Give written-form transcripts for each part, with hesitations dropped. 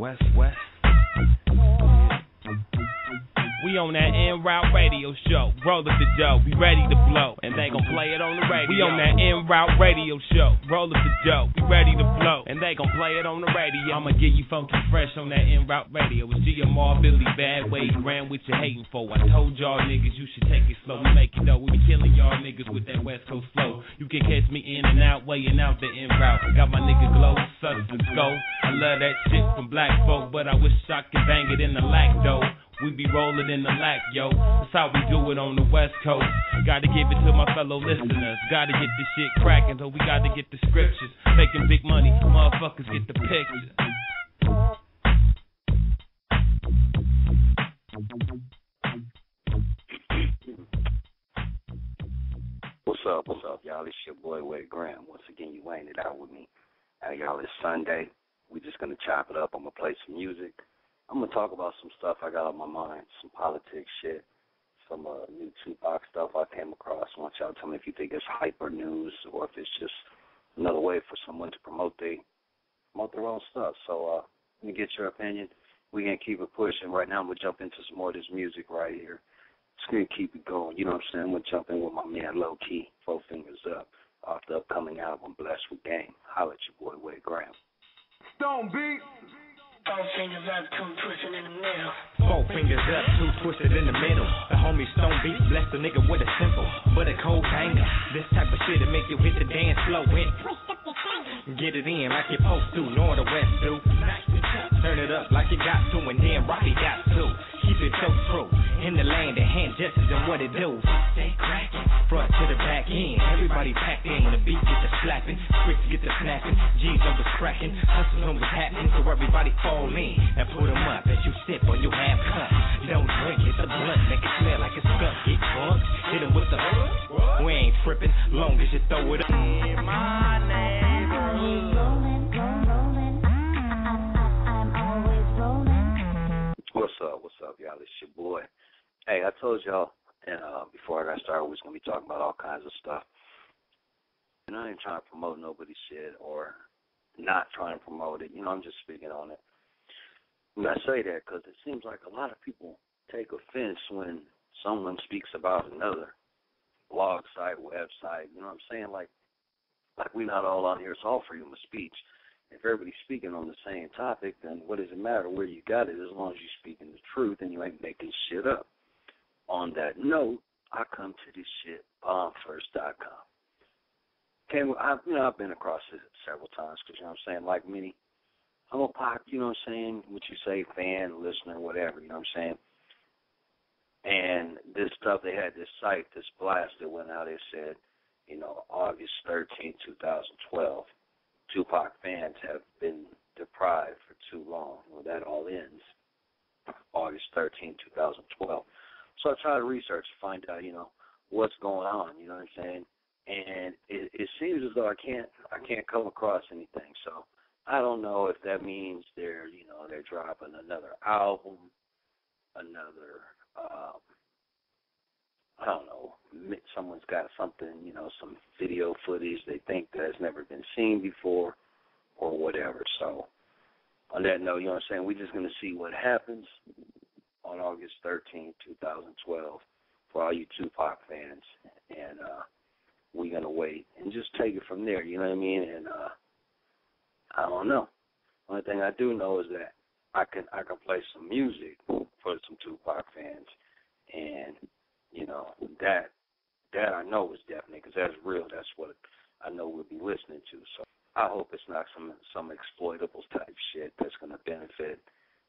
West. We on that en route radio show. Roll up the dough, we ready to blow. And they gon' play it on the radio. We on that en route radio show. Roll up the dough, we ready to blow. And they gon' play it on the radio. I'ma get you funky fresh on that en route radio. It's GMR, Billy Bad, Way you ran with your hating for. I told y'all niggas you should take it slow. We make it know we be killing y'all niggas with that West Coast flow. You can catch me in and out, weighing out the en route. Got my nigga Glow, substance go. I love that shit from black folk, but I wish I could bang it in the lack though. We be rolling in the lack, yo. That's how we do it on the West Coast. Gotta give it to my fellow listeners. Gotta get this shit cracking, so we gotta get the scriptures. Making big money, motherfuckers get the picture. What's up, y'all? It's your boy, Wade Graham. Once again, you ain't it out with me. Y'all, it's Sunday. We just gonna chop it up. I'm gonna play some music. I'm going to talk about some stuff I got on my mind, some politics shit, some new Tupac stuff I came across. I want y'all to tell me if you think it's hyper news or if it's just another way for someone to promote their own stuff. So let me get your opinion. We're going to keep it pushing. Right now I'm going to jump into some more of this music right here. Just going to keep it going. You know what I'm saying? I'm going to jump in with my man Low Key, 4 Fingers Up, off the upcoming album, Blessed with Game. Holla at your boy, Wade Graham. Stone Beat. 4 fingers up, 2 twisted in the middle. 4 fingers up, 2 twisted in the middle. The homie Stone Beat blessed the nigga with a simple but a cold banger. This type of shit that make you hit the dance floor and get it in like you're supposed to. North or west, dude. Turn it up like you got to, and then Rocky got to. Keep it so true. In the land, the hand gestures and what it do. Stay cracking, front to the back end. Everybody packed in when the beat gets to slapping. Scripts get to snapping. G's numbers cracking. Hustle numbers happening, so everybody fall in. And put them up as you sip on your half cup. Don't drink it, the blunt make it smell like a skunk. Get drunk, hit him with the we ain't tripping, long as you throw it up. In my neighborhood. What's up, y'all? It's your boy. Hey, I told y'all, and before I got started, we was going to be talking about all kinds of stuff. And I ain't trying to promote nobody's shit or not trying to promote it. You know, I'm just speaking on it. And I say that because it seems like a lot of people take offense when someone speaks about another blog site, website. You know what I'm saying? Like we're not all on here. It's all freedom of speech. If everybody's speaking on the same topic, then what does it matter where you got it as long as you're speaking the truth and you ain't making shit up. On that note, I come to this shit, bombfirst.com. I've been across it several times because, you know what I'm saying, like many, I'm a pop, you know what I'm saying, what you say, fan, listener, whatever, you know what I'm saying. And this stuff, they had this site, this blast that went out, it said, you know, August 13, 2012. Tupac fans have been deprived for too long. Well, that all ends August 13, 2012. So I try to research to find out, you know, what's going on, you know what I'm saying? And it seems as though I can't come across anything. So I don't know if that means they're dropping another album, another, I don't know, someone's got something, you know, some video footage they think that has never been seen before or whatever. So on that note, you know what I'm saying, we're just going to see what happens on August 13, 2012 for all you Tupac fans. And we're going to wait and just take it from there, you know what I mean? And I don't know. Only thing I do know is that I can play some music for some Tupac fans. And you know, that I know is definite because that's real. That's what I know we'll be listening to. So I hope it's not some exploitables type shit that's going to benefit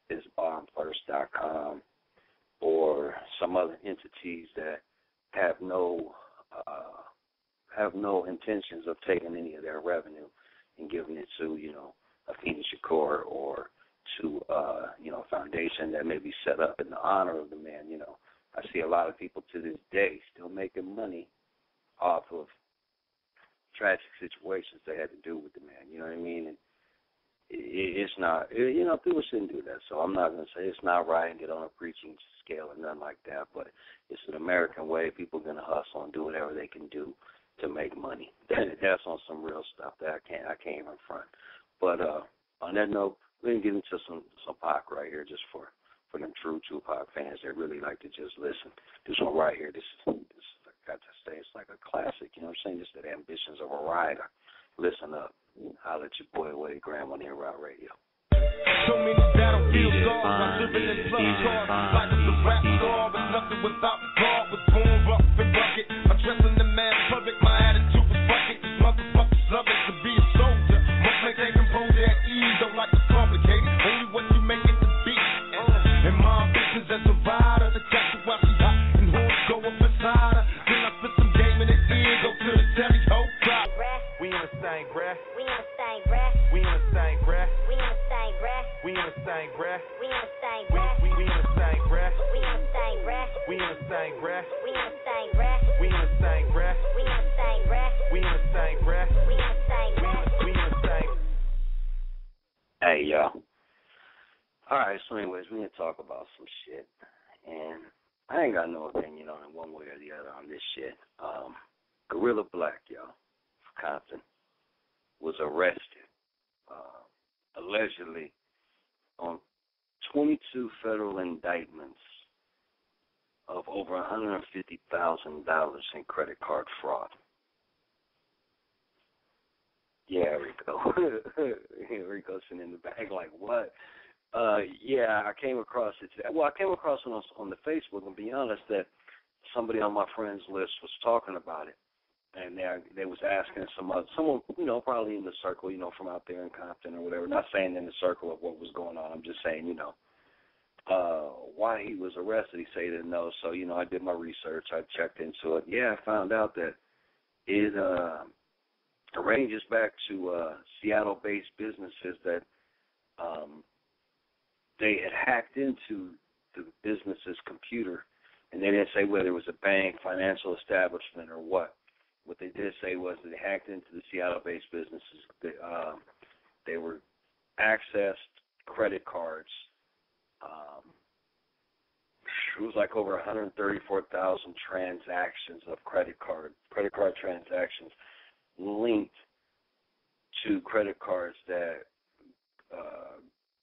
this bombfirst.com or some other entities that have no intentions of taking any of their revenue and giving it to, you know, Afeni Shakur or to, you know, a foundation that may be set up in the honor of the man, you know. I see a lot of people to this day still making money off of tragic situations they had to do with the man. You know what I mean? And it's not, you know, people shouldn't do that. So I'm not going to say it's not right and get on a preaching scale or nothing like that. But it's an American way. People are going to hustle and do whatever they can do to make money. That's on some real stuff that I can't even front. But on that note, We're going to get into some Pac right here just for them true Tupac fans that really like to just listen. This one right here, this I got to say, it's like a classic, you know what I'm saying? This is the Ambitions of a Rider. Listen up. I'll let your boy Wade Graham on Route Radio. So many battlefield scars, I'm living in plus cars. Like it's a rap star, but nothing without the guard. Was born rough and rugged. Addressing the man public, my attitude was rugged. These motherfuckers love it to be a soldier. Must maintain composure at ease, don't like to complicate it. Only what you make it to be. And my ambitions as a rider, the jacket while she hot, and horns go up inside her. Then I spit some game in the ear, go to the telly, ho, drop. We in the same breath. We in the same breath. We in the same breath. We in the same breath. We in the same breath. We in the same breath. We in the same breath. We in the same breath. We in the same breath. We in the same breath. We in the same breath. We in the same breath. We in the same breath. We in the same breath. We in the same. Hey, y'all. All right, so anyways, we're going to talk about some shit. And I ain't got no opinion on it one way or the other on this shit. Guerilla Black, y'all, Compton, was arrested, allegedly, on 22 federal indictments of over $150,000 in credit card fraud. Yeah, Rico. Rico's sitting in the back like, what? Yeah, I came across it today. Well, I came across it on the Facebook, and to be honest, that somebody on my friends list was talking about it. And they was asking someone, you know, probably in the circle, you know, from out there in Compton or whatever. Not saying in the circle of what was going on. I'm just saying, you know, why he was arrested. He said he didn't know. So, you know, I did my research. I checked into it. Yeah, I found out that it ranges back to Seattle-based businesses that they had hacked into the business's computer, and they didn't say whether it was a bank, financial establishment, or what. What they did say was that they hacked into the Seattle-based businesses. They were accessed credit cards. It was like over 134,000 transactions of credit card transactions linked to credit cards that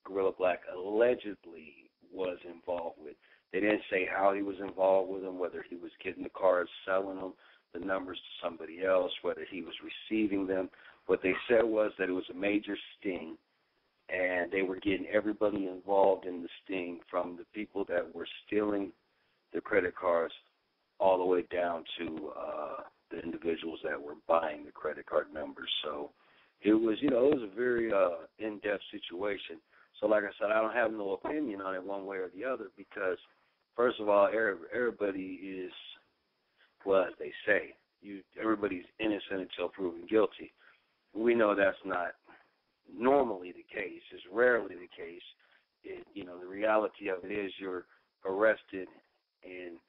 Guerilla Black allegedly was involved with. They didn't say how he was involved with them, whether he was getting the cards, selling them, the numbers to somebody else, whether he was receiving them. What they said was that it was a major sting, and they were getting everybody involved in the sting, from the people that were stealing the credit cards all the way down to the individuals that were buying the credit card numbers. So it was, you know, it was a very in-depth situation. So like I said, I don't have no opinion on it one way or the other because, first of all, everybody is, well, as they say, everybody's innocent until proven guilty. We know that's not normally the case. It's rarely the case. The reality of it is you're arrested and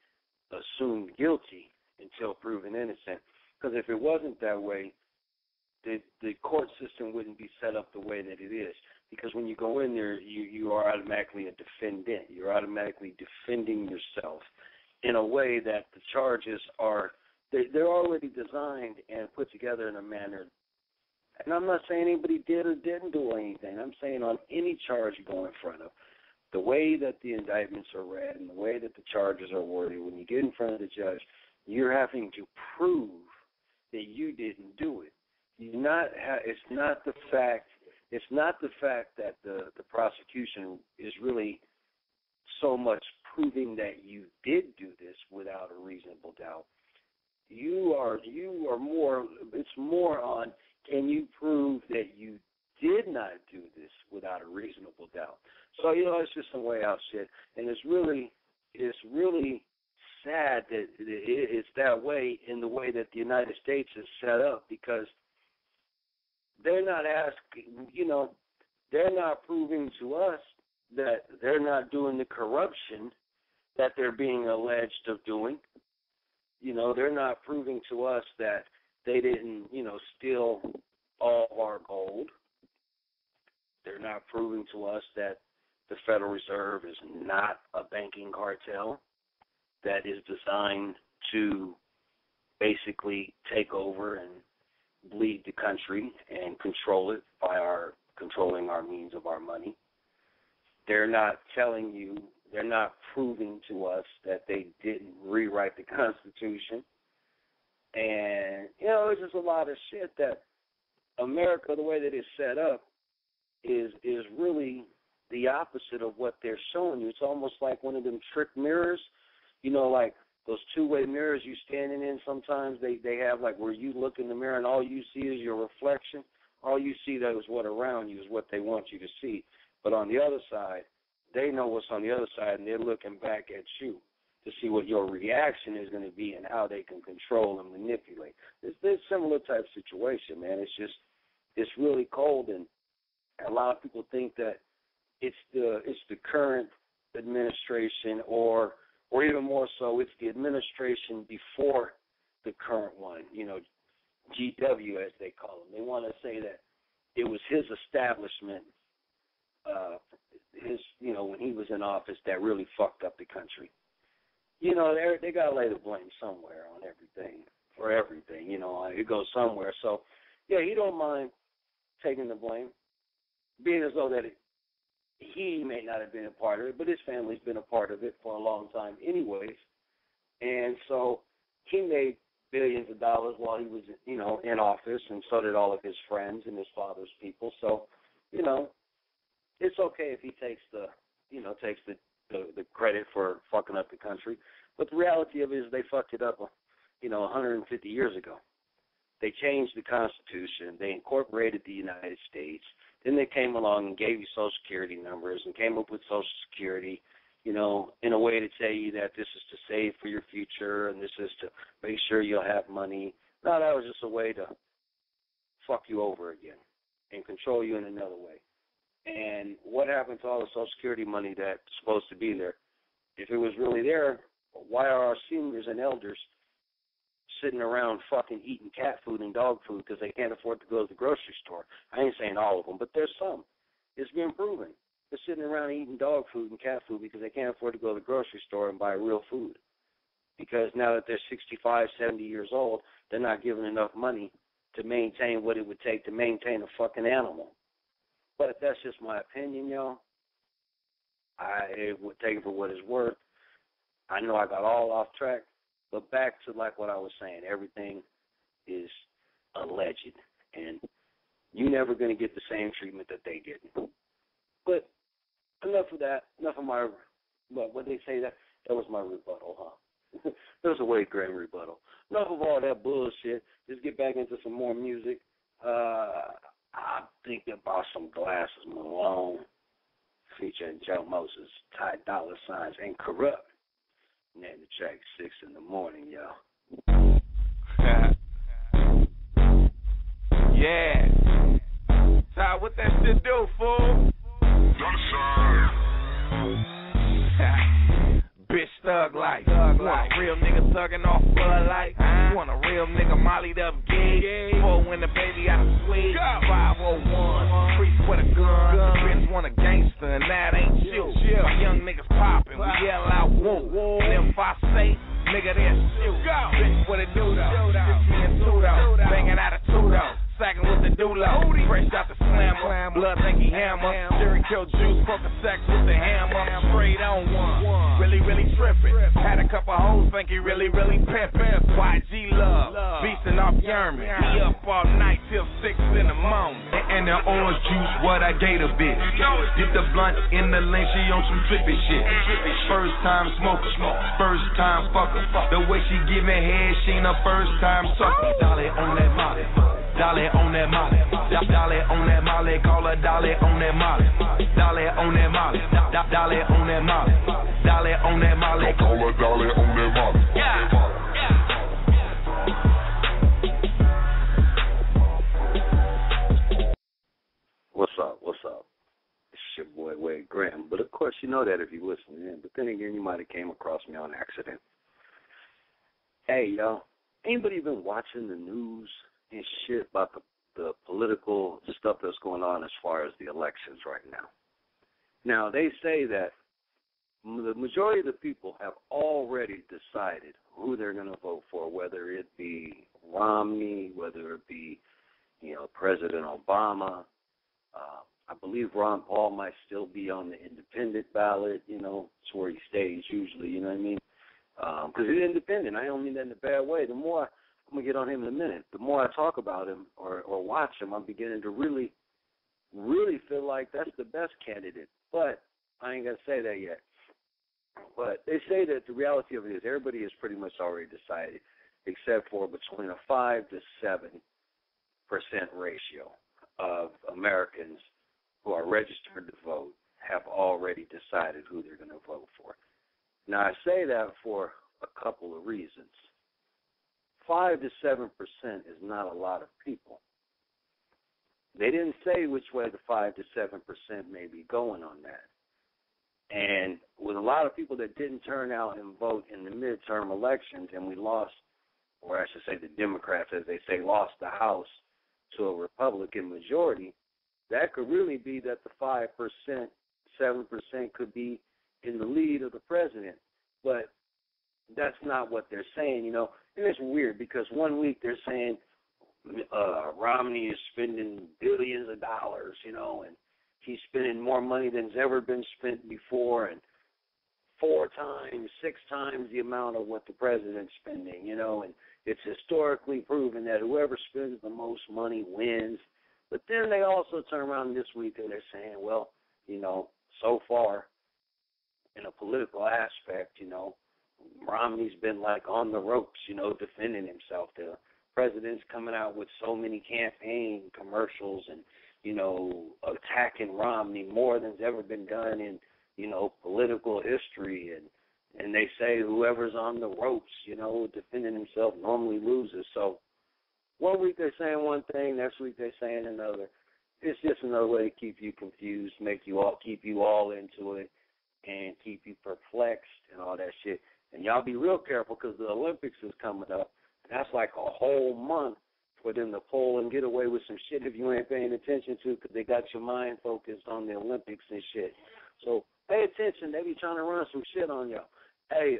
assumed guilty until proven innocent. Because if it wasn't that way, the court system wouldn't be set up the way that it is. Because when you go in there, you are automatically a defendant. You're automatically defending yourself in a way that the charges are, they're already designed and put together in a manner. And I'm not saying anybody did or didn't do anything. I'm saying on any charge you go in front of, the way that the indictments are read and the way that the charges are worded, when you get in front of the judge, you're having to prove that you didn't do it. It's not the fact that the prosecution is really so much proving that you did do this without a reasonable doubt. You are more. It's more on, can you prove that you did not do this without a reasonable doubt? So it's just some way out shit, and it's really sad that it's that way in the way that the United States is set up, because they're not asking, they're not proving to us that they're not doing the corruption that they're being alleged of doing. They're not proving to us that they didn't, steal all of our gold. They're not proving to us that the Federal Reserve is not a banking cartel that is designed to basically take over and bleed the country and control it by our controlling our means of our money. They're not telling you, they're not proving to us that they didn't rewrite the Constitution. And, it's just a lot of shit that America, the way that it's set up, is really the opposite of what they're showing you. It's almost like one of them trick mirrors, like those two-way mirrors you standing in sometimes. They have like where you look in the mirror and all you see is your reflection. All you see that is what around you is what they want you to see. But on the other side, they know what's on the other side, and they're looking back at you to see what your reaction is going to be and how they can control and manipulate. It's a similar type situation, man. It's really cold, and a lot of people think that it's the current administration or even more so, it's the administration before the current one, GW as they call them. They want to say that it was his establishment, when he was in office that really fucked up the country. They got to lay the blame somewhere on everything, for everything, it goes somewhere. So, yeah, he don't mind taking the blame, being as though that he may not have been a part of it, but his family's been a part of it for a long time anyways. And so he made billions of dollars while he was, in office, and so did all of his friends and his father's people. So, it's okay if he takes the credit for fucking up the country. But the reality of it is they fucked it up, 150 years ago. They changed the Constitution. They incorporated the United States. Then they came along and gave you Social Security numbers and came up with Social Security, in a way to tell you that this is to save for your future and this is to make sure you'll have money. No, that was just a way to fuck you over again and control you in another way. And what happened to all the Social Security money that's supposed to be there? If it was really there, why are our seniors and elders sitting around fucking eating cat food and dog food because they can't afford to go to the grocery store? I ain't saying all of them, but there's some. It's been proven. They're sitting around eating dog food and cat food because they can't afford to go to the grocery store and buy real food. Because now that they're 65, 70 years old, they're not given enough money to maintain what it would take to maintain a fucking animal. But that's just my opinion, y'all. I would take it for what it's worth. I know I got all off track, but back to like what I was saying, everything is alleged, and you're never going to get the same treatment that they get. But enough of that. Enough of my, what they say, that was my rebuttal, huh? That was a Wade Graham rebuttal. Enough of all that bullshit. Just get back into some more music. I'm thinking about some Glasses Malone featuring Joe Moses, Ty Dolla $igns, and Corrupt. Name the track 6 in the morning, y'all. Yeah. Ty, what that shit do, fool? Bitch thug life. Want a real nigga thugging off Bud Light. Want a real nigga mollied up gay. For when the baby out of sweet. 501. Priest with a gun. Bitch want a gangster and that ain't you. My young niggas poppin'. We yell out woo. And if I say nigga, then shoot. Bitch, what it do though? It's me and Tudo. Banging out a Tudo. Sacking with the dulo, fresh out the slammer, blood think he hammer, Jerry kill juice, broke a sex with the hammer, straight on one, really, really trippin', had a couple hoes think he really, really pimpin', YG love, beastin' off Yerman, he up all night till 6 in the morning, and the orange juice, what I gave a bitch, dip the blunt in the lane, she on some trippy shit, first time smoker, first time fucker, the way she giving head, she ain't a first time sucker, Dolly on that molly. Dolly on that molly, Dolly on that molly, call her Dolly on that molly, Dolly on that molly, Dolly on that molly, Dolly on that molly, call her Dolly on that molly. Yeah. What's up? It's your boy Wade Graham. But of course you know that if you listen in. But then again, you might have came across me on accident. Hey, y'all, anybody been watching the news and shit about the political stuff that's going on as far as the elections right now? Now, they say that the majority of the people have already decided who they're going to vote for, whether it be Romney, whether it be, President Obama, I believe Ron Paul might still be on the independent ballot. You know, it's where he stays usually. You know what I mean? Because he's independent. I don't mean that in a bad way. The more I'm going to get on him in a minute. The more I talk about him or watch him, I'm beginning to really feel like that's the best candidate. But I ain't going to say that yet. But they say that the reality of it is everybody has pretty much already decided, except for between a 5 to 7% ratio of Americans who are registered to vote have already decided who they're going to vote for. Now, I say that for a couple of reasons. 5 to 7% is not a lot of people. They didn't say which way the 5 to 7% may be going on that. And with a lot of people that didn't turn out and vote in the midterm elections, and we lost, or I should say the Democrats, as they say, lost the House to a Republican majority, that could really be that the 5%, 7% could be in the lead of the president. But that's not what they're saying, you know. And it's weird because one week they're saying Romney is spending billions of dollars, you know, and he's spending more money than's ever been spent before, and 4 times, 6 times the amount of what the president's spending, you know, and it's historically proven that whoever spends the most money wins. But then they also turn around this week and they're saying, well, you know, so far in a political aspect, you know, Romney's been like on the ropes, you know, defending himself. The president's coming out with so many campaign commercials and, you know, attacking Romney more than's ever been done in, you know, political history. And they say whoever's on the ropes, you know, defending himself normally loses. So one week they're saying one thing, next week they're saying another. It's just another way to keep you confused, keep you all into it, and keep you perplexed and all that shit. And y'all be real careful because the Olympics is coming up. That's like a whole month for them to pull and get away with some shit if you ain't paying attention to, because they got your mind focused on the Olympics and shit. So pay attention. They be trying to run some shit on y'all. Hey,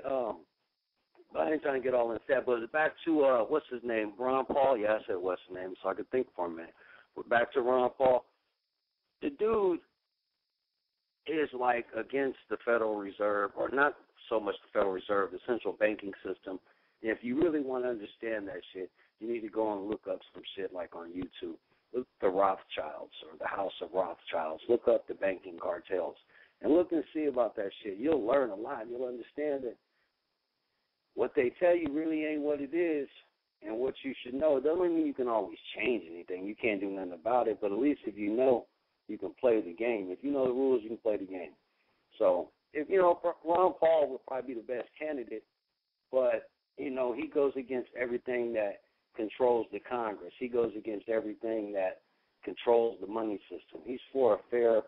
but I ain't trying to get all into that. But back to, what's his name, Ron Paul? Yeah, I said what's his name so I could think for a minute. But back to Ron Paul. The dude is like against the Federal Reserve, or not so much the Federal Reserve, the central banking system. And if you really want to understand that shit, you need to go and look up some shit like on YouTube. Look at the Rothschilds or the House of Rothschilds. Look up the banking cartels and look and see about that shit. You'll learn a lot. You'll understand that what they tell you really ain't what it is and what you should know. It doesn't mean you can always change anything. You can't do nothing about it, but at least if you know, you can play the game. If you know the rules, you can play the game. So, if you know, Ron Paul would probably be the best candidate, but, you know, he goes against everything that controls the Congress. He goes against everything that controls the money system. He's for a fair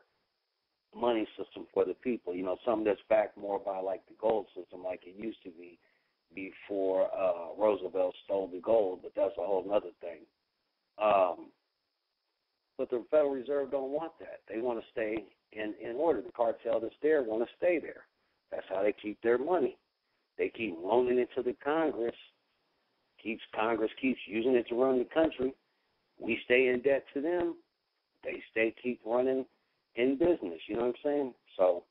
money system for the people, you know, something that's backed more by like the gold system like it used to be before Roosevelt stole the gold, but that's a whole other thing. But the Federal Reserve don't want that. They want to stay in order. The cartel that's there want to stay there. That's how they keep their money. They keep loaning it to the Congress. Congress keeps using it to run the country. We stay in debt to them. They keep running in business. You know what I'm saying? So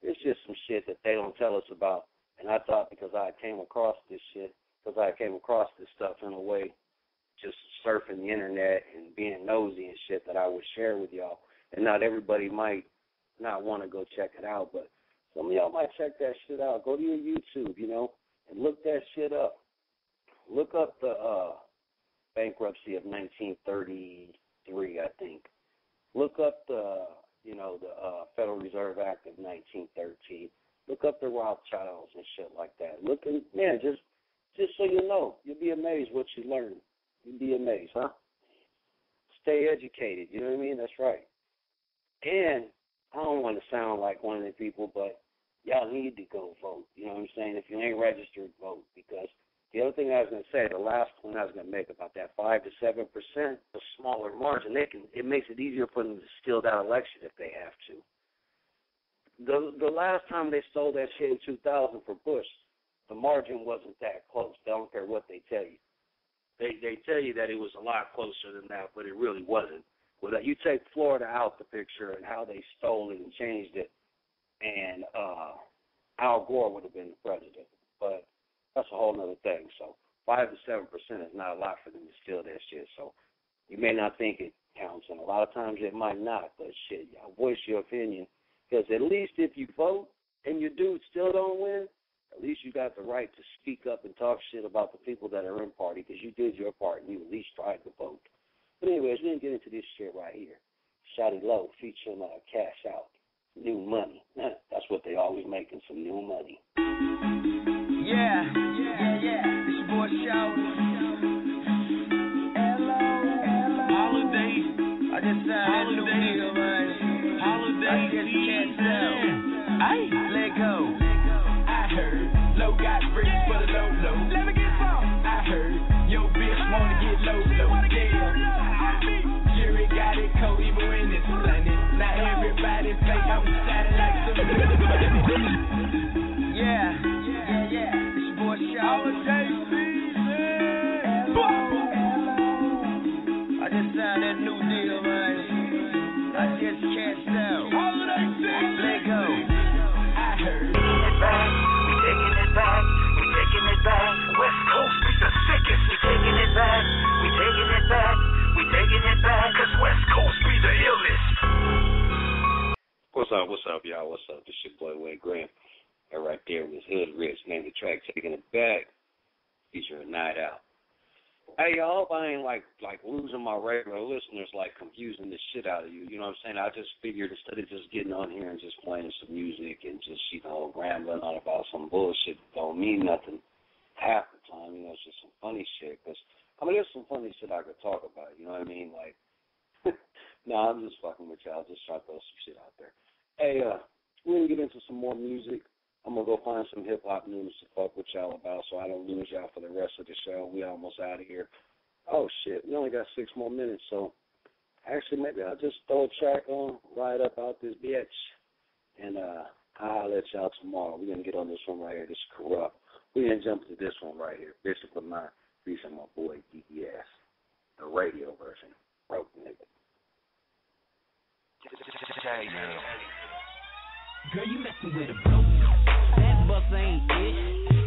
it's just some shit that they don't tell us about. And I thought because I came across this shit, because I came across this stuff in a way, just surfing the internet and being nosy and shit, that I would share with y'all. And not everybody might not want to go check it out, but some of y'all might check that shit out. Go to your YouTube, you know, and look that shit up. Look up the bankruptcy of 1933, I think. Look up the Federal Reserve Act of 1913. Look up the Rothschilds and shit like that. Just so you know, you'll be amazed what you learn. You'll be amazed, huh? Stay educated, you know what I mean? That's right. And I don't want to sound like one of the people, but y'all need to go vote. You know what I'm saying? If you ain't registered, vote. Because the other thing I was going to say, the last point I was going to make about that 5 to 7%, a smaller margin, it makes it easier for them to steal that election if they have to. The last time they stole that shit in 2000 for Bush, the margin wasn't that close. They don't care what they tell you. They tell you that it was a lot closer than that, but it really wasn't. Well, you take Florida out the picture and how they stole it and changed it, and Al Gore would have been the president. But that's a whole other thing. So 5 to 7% is not a lot for them to steal that shit. So you may not think it counts, and a lot of times it might not. But shit, y'all voice your opinion, because at least if you vote and your dude still don't win, at least you got the right to speak up and talk shit about the people that are in party, because you did your part and you at least tried to vote. But anyways, we're going to get into this shit right here. Shawty Low featuring Cash Out, New Money. That's what they always making, some new money. Yeah. It's your boy Shawty. Hello. Holiday. I just signed that new deal, man. Holiday. I just Cash Out. Let go. I heard Low got rich for the low. Let me get some. I heard yo bitch wanna get low. Jury got it cold even when it's sunny. Not everybody fake, I'm shining like some. Yeah. It's your boy Holiday season. I just signed that new deal, man. I just cashed out. Holiday season. Let go. I heard. Taking it back. West Coast is the sickest. We taking it back. We taking it back. Cause West Coast be the illest. What's up, y'all? What's up? This your boy Wade Graham. That right there was Hood Rich. Named the track Taking It Back. Featuring Night Out. Hey, y'all, hope I ain't like losing my regular listeners, like confusing the shit out of you. You know what I'm saying? I just figured instead of just getting on here and just playing some music and just, rambling on about some bullshit that don't mean nothing half the time, it's just some funny shit. Because, there's some funny shit I could talk about, you know what I mean? Like, no, I'm just fucking with y'all. Just trying to throw some shit out there. Hey, we're going to get into some more music. I'm going to go find some hip-hop news to fuck with y'all about so I don't lose y'all for the rest of the show. We almost out of here. Oh, shit. We only got 6 more minutes, so actually maybe I'll just throw a track on, ride up out this bitch, and I'll let y'all tomorrow. We're going to get on this one right here. This is Corrupt. We're going to jump to this one right here. Bishop of Mine, featuring my boy DPS, the radio version. Broke nigga. Girl, you messing with a broke. That bus ain't it.